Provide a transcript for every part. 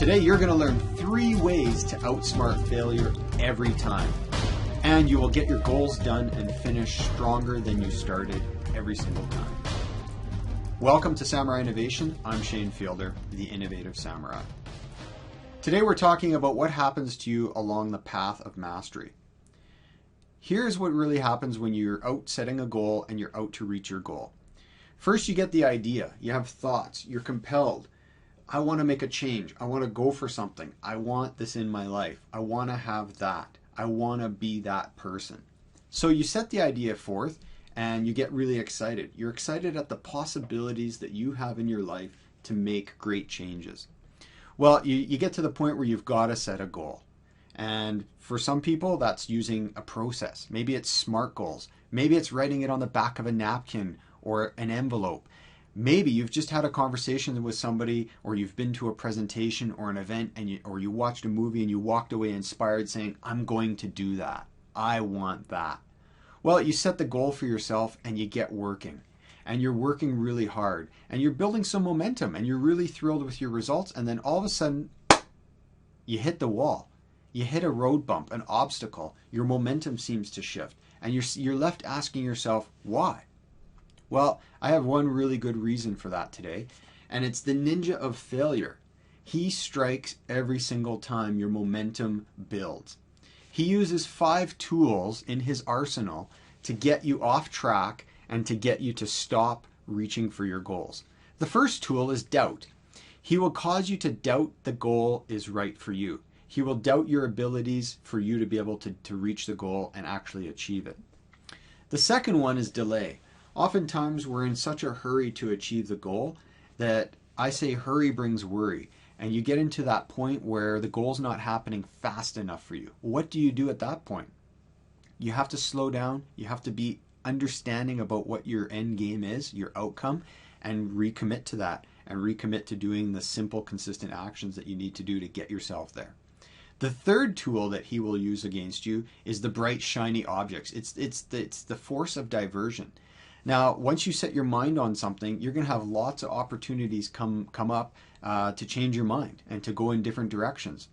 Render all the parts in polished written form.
Today you're going to learn 3 ways to outsmart failure every time. And you will get your goals done and finish stronger than you started every single time. Welcome to Samurai Innovation. I'm Shane Fielder, the Innovative Samurai. Today we're talking about what happens to you along the path of mastery. Here's what really happens when you're out setting a goal and you're out to reach your goal. First, you get the idea. You have thoughts. You're compelled. I want to make a change. I want to go for something. I want this in my life. I want to have that. I want to be that person. So you set the idea forth and you get really excited. You're excited at the possibilities that you have in your life to make great changes. Well, you get to the point where you've got to set a goal. And for some people, that's using a process. Maybe it's SMART goals. Maybe it's writing it on the back of a napkin or an envelope. Maybe you've just had a conversation with somebody, or you've been to a presentation or an event, or you watched a movie and you walked away inspired saying, I'm going to do that. I want that. Well, you set the goal for yourself and you get working. And you're working really hard. And you're building some momentum and you're really thrilled with your results. And then all of a sudden, you hit the wall. You hit a road bump, an obstacle. Your momentum seems to shift. And you're left asking yourself, why? Well, I have one really good reason for that today, and it's the ninja of failure. He strikes every single time your momentum builds. He uses 5 tools in his arsenal to get you off track and to get you to stop reaching for your goals. The first tool is doubt. He will cause you to doubt the goal is right for you. He will doubt your abilities for you to be able to reach the goal and actually achieve it. The second one is delay. Oftentimes we're in such a hurry to achieve the goal that I say hurry brings worry. And you get into that point where the goal's not happening fast enough for you. What do you do at that point? You have to slow down. You have to be understanding about what your end game is, your outcome, and recommit to that. And recommit to doing the simple, consistent actions that you need to do to get yourself there. The third tool that he will use against you is the bright, shiny objects. It's the force of diversion. Now, once you set your mind on something, you're going to have lots of opportunities come up to change your mind and to go in different directions.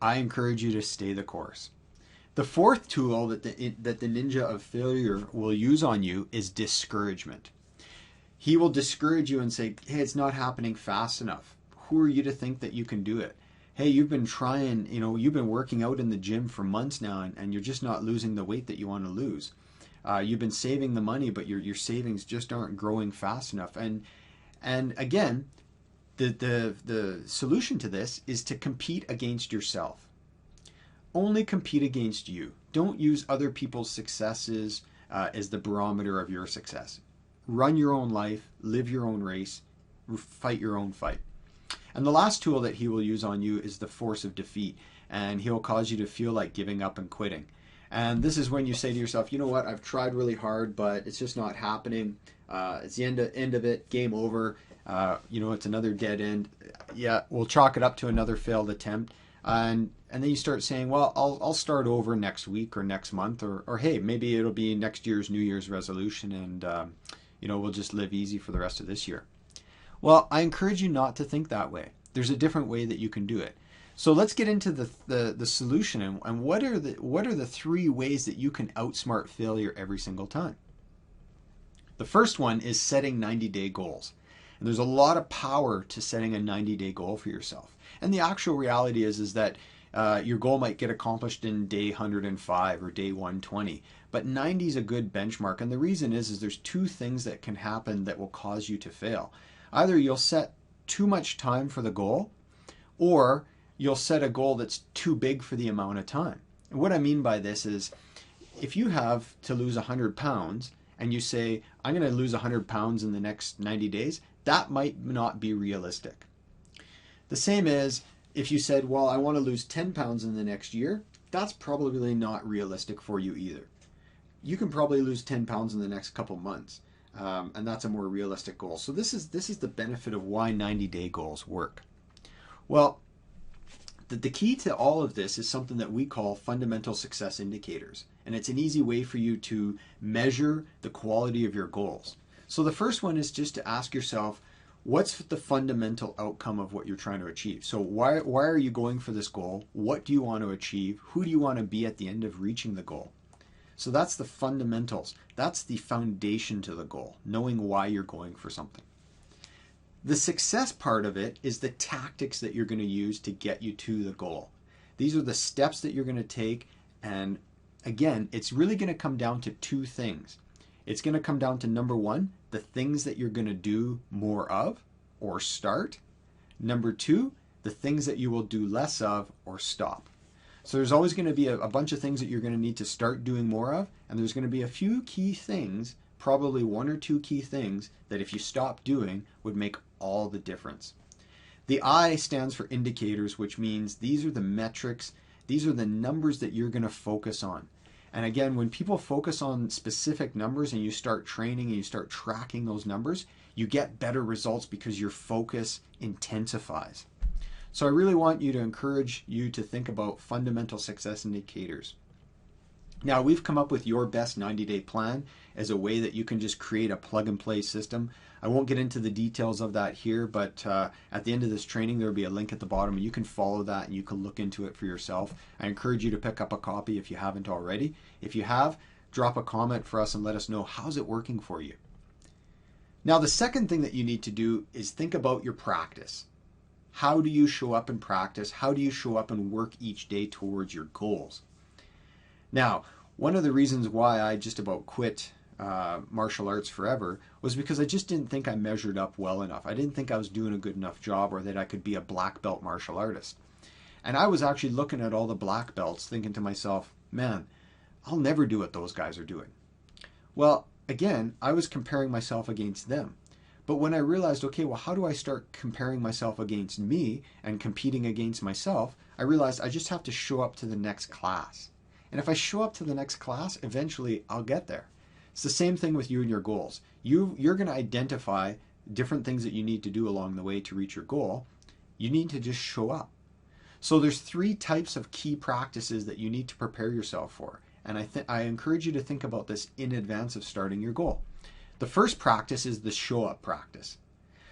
I encourage you to stay the course. The fourth tool that the ninja of failure will use on you is discouragement. He will discourage you and say, hey, it's not happening fast enough. Who are you to think that you can do it? Hey, you've been trying, you've been working out in the gym for months now and you're just not losing the weight that you want to lose. You've been saving the money, but your savings just aren't growing fast enough. And again, the solution to this is to compete against yourself. Only compete against you. Don't use other people's successes as the barometer of your success. Run your own life, live your own race, fight your own fight. And the last tool that he will use on you is the force of defeat. And he'll cause you to feel like giving up and quitting. And this is when you say to yourself, you know what, I've tried really hard, but it's just not happening. It's the end of it, game over. It's another dead end. Yeah, we'll chalk it up to another failed attempt. And then you start saying, well, I'll start over next week or next month, or hey, maybe it'll be next year's New Year's resolution and, we'll just live easy for the rest of this year. Well, I encourage you not to think that way. There's a different way that you can do it. So let's get into the solution and what are the 3 ways that you can outsmart failure every single time. The first one is setting 90-day goals. And there's a lot of power to setting a 90-day goal for yourself. And the actual reality is that your goal might get accomplished in day 105 or day 120. But 90 is a good benchmark. And the reason is there's 2 things that can happen that will cause you to fail. Either you'll set too much time for the goal, or you'll set a goal that's too big for the amount of time. And what I mean by this is if you have to lose 100 pounds and you say, I'm going to lose 100 pounds in the next 90 days, that might not be realistic. The same as if you said, well, I want to lose 10 pounds in the next year, that's probably not realistic for you either. You can probably lose 10 pounds in the next couple months. And that's a more realistic goal. So this is the benefit of why 90-day goals work. Well, the key to all of this is something that we call fundamental success indicators. And it's an easy way for you to measure the quality of your goals. So the first one is just to ask yourself, What's the fundamental outcome of what you're trying to achieve? So why are you going for this goal? What do you want to achieve? Who do you want to be at the end of reaching the goal? So that's the fundamentals. That's the foundation to the goal, knowing why you're going for something. The success part of it is the tactics that you're going to use to get you to the goal. These are the steps that you're going to take. And again, it's really going to come down to two things. It's going to come down to, number one, the things that you're going to do more of or start. Number two, the things that you will do less of or stop. So there's always going to be a bunch of things that you're going to need to start doing more of, and there's going to be a few key things, probably one or two key things, that if you stop doing would make all the difference. The I stands for indicators, which means these are the metrics, these are the numbers that you're going to focus on. And again, when people focus on specific numbers and you start training and you start tracking those numbers, you get better results because your focus intensifies. So I really want you to encourage you to think about fundamental success indicators. Now, we've come up with your best 90-day plan as a way that you can just create a plug-and-play system. I won't get into the details of that here, but at the end of this training, there will be a link at the bottom, and you can follow that and you can look into it for yourself. I encourage you to pick up a copy if you haven't already. If you have, drop a comment for us and let us know, how's it working for you? Now, the second thing that you need to do is think about your practice. How do you show up in practice? How do you show up and work each day towards your goals? Now, one of the reasons why I just about quit martial arts forever was because I just didn't think I measured up well enough. I didn't think I was doing a good enough job or that I could be a black belt martial artist. And I was actually looking at all the black belts thinking to myself, man, I'll never do what those guys are doing. Well, again, I was comparing myself against them. But when I realized, okay, well, how do I start comparing myself against me and competing against myself? I realized I just have to show up to the next class. And if I show up to the next class, eventually I'll get there. It's the same thing with you and your goals. You're going to identify different things that you need to do along the way to reach your goal. You need to just show up. So there's 3 types of key practices that you need to prepare yourself for. And I encourage you to think about this in advance of starting your goal. The first practice is the show up practice.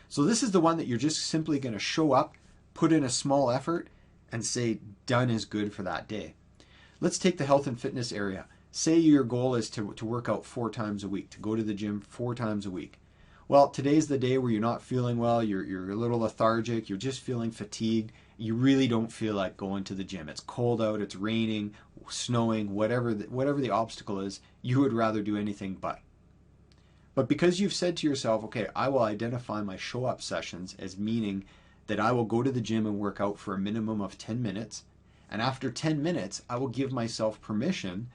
So this is the one that you're just simply going to show up, put in a small effort, and say done is good for that day. Let's take the health and fitness area. Say your goal is to work out 4 times a week, to go to the gym 4 times a week. Well, today's the day where you're not feeling well, you're a little lethargic, you're just feeling fatigued, you really don't feel like going to the gym. It's cold out, it's raining, snowing, whatever the obstacle is, you would rather do anything but. But because you've said to yourself, okay, I will identify my show up sessions as meaning that I will go to the gym and work out for a minimum of 10 minutes, and after 10 minutes, I will give myself permission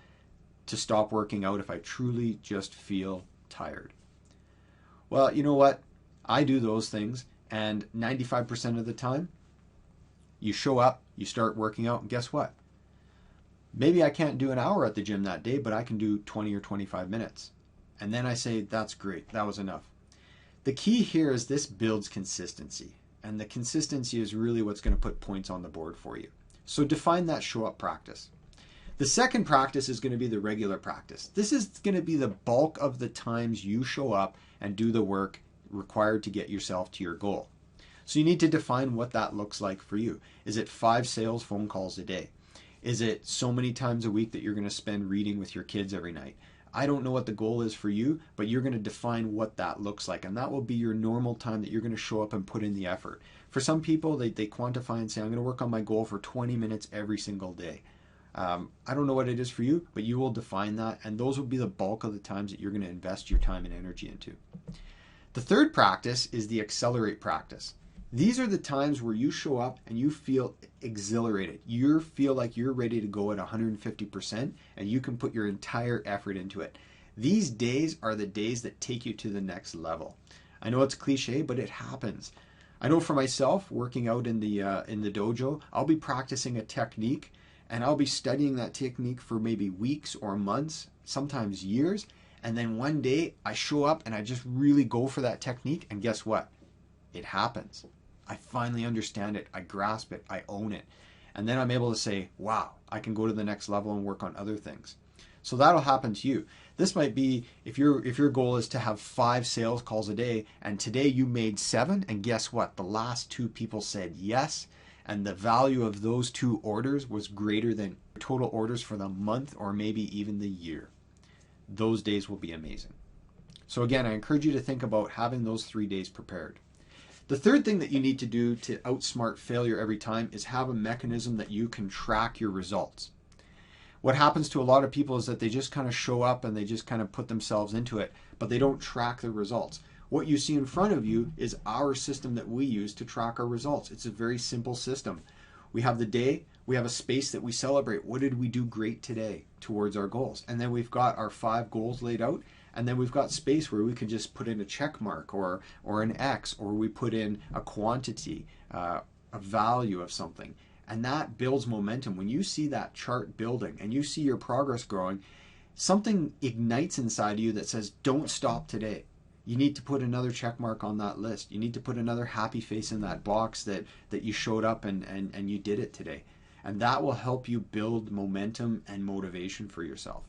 to stop working out if I truly just feel tired. Well, you know what? I do those things, and 95% of the time, you show up, you start working out, and guess what? Maybe I can't do an hour at the gym that day, but I can do 20 or 25 minutes. And then I say, that's great, that was enough. The key here is this builds consistency, and the consistency is really what's going to put points on the board for you. So define that show up practice. The second practice is going to be the regular practice. This is going to be the bulk of the times you show up and do the work required to get yourself to your goal. So you need to define what that looks like for you. Is it 5 sales phone calls a day? Is it so many times a week that you're going to spend reading with your kids every night? I don't know what the goal is for you, but you're going to define what that looks like, and that will be your normal time that you're going to show up and put in the effort. For some people, they quantify and say, I'm going to work on my goal for 20 minutes every single day. I don't know what it is for you, but you will define that, and those will be the bulk of the times that you're going to invest your time and energy into. The third practice is the accelerate practice. These are the times where you show up and you feel exhilarated. You feel like you're ready to go at 150% and you can put your entire effort into it. These days are the days that take you to the next level. I know it's cliche, but it happens. I know for myself, working out in the dojo, I'll be practicing a technique and I'll be studying that technique for maybe weeks or months, sometimes years. And then one day I show up and I just really go for that technique, and guess what? It happens. I finally understand it, I grasp it, I own it. And then I'm able to say, wow, I can go to the next level and work on other things. So that'll happen to you. This might be if your goal is to have 5 sales calls a day, and today you made 7, and guess what? The last 2 people said yes, and the value of those 2 orders was greater than total orders for the month or maybe even the year. Those days will be amazing. So again, I encourage you to think about having those 3 days prepared. The third thing that you need to do to outsmart failure every time is have a mechanism that you can track your results. What happens to a lot of people is that they just kind of show up and they just kind of put themselves into it, but they don't track their results. What you see in front of you is our system that we use to track our results. It's a very simple system. We have the day, we have a space that we celebrate. What did we do great today towards our goals? And then we've got our 5 goals laid out, and then we've got space where we can just put in a check mark or an X, or we put in a quantity, a value of something. And that builds momentum. When you see that chart building and you see your progress growing, something ignites inside of you that says, don't stop today. You need to put another check mark on that list. You need to put another happy face in that box that you showed up and you did it today. And that will help you build momentum and motivation for yourself.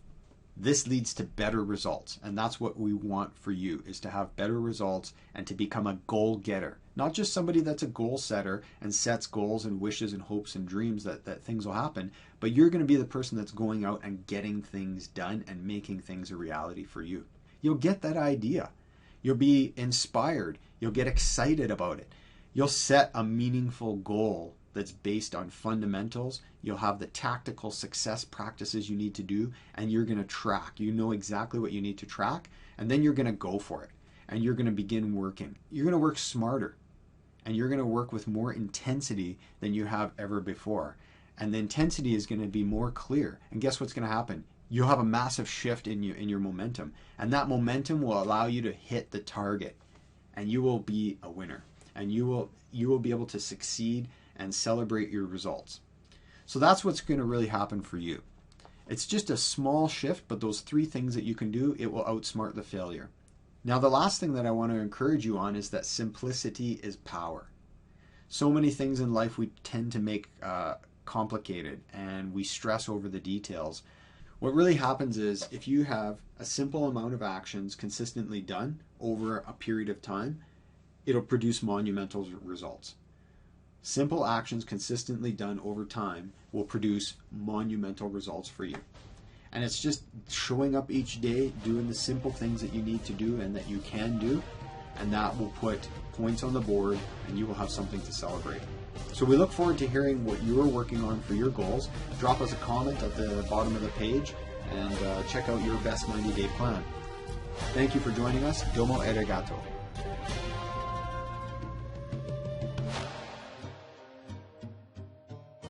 This leads to better results, and that's what we want for you, is to have better results and to become a goal getter. Not just somebody that's a goal setter and sets goals and wishes and hopes and dreams that things will happen, but you're going to be the person that's going out and getting things done and making things a reality for you. You'll get that idea. You'll be inspired. You'll get excited about it. You'll set a meaningful goal that's based on fundamentals. You'll have the tactical success practices you need to do, and you're going to track. You know exactly what you need to track, and then you're going to go for it, and you're going to begin working. You're going to work smarter, and you're going to work with more intensity than you have ever before. And the intensity is going to be more clear. And guess what's going to happen? You'll have a massive shift in your momentum, and that momentum will allow you to hit the target, and you will be a winner, and you will be able to succeed and celebrate your results. So that's what's going to really happen for you. It's just a small shift, but those 3 things that you can do, it will outsmart the failure. Now, the last thing that I want to encourage you on is that simplicity is power. So many things in life we tend to make complicated, and we stress over the details. What really happens is if you have a simple amount of actions consistently done over a period of time, it'll produce monumental results. Simple actions consistently done over time will produce monumental results for you. And it's just showing up each day, doing the simple things that you need to do and that you can do, and that will put points on the board, and you will have something to celebrate. So we look forward to hearing what you're working on for your goals. Drop us a comment at the bottom of the page, and check out your best 90-day plan. Thank you for joining us. Domo arigato.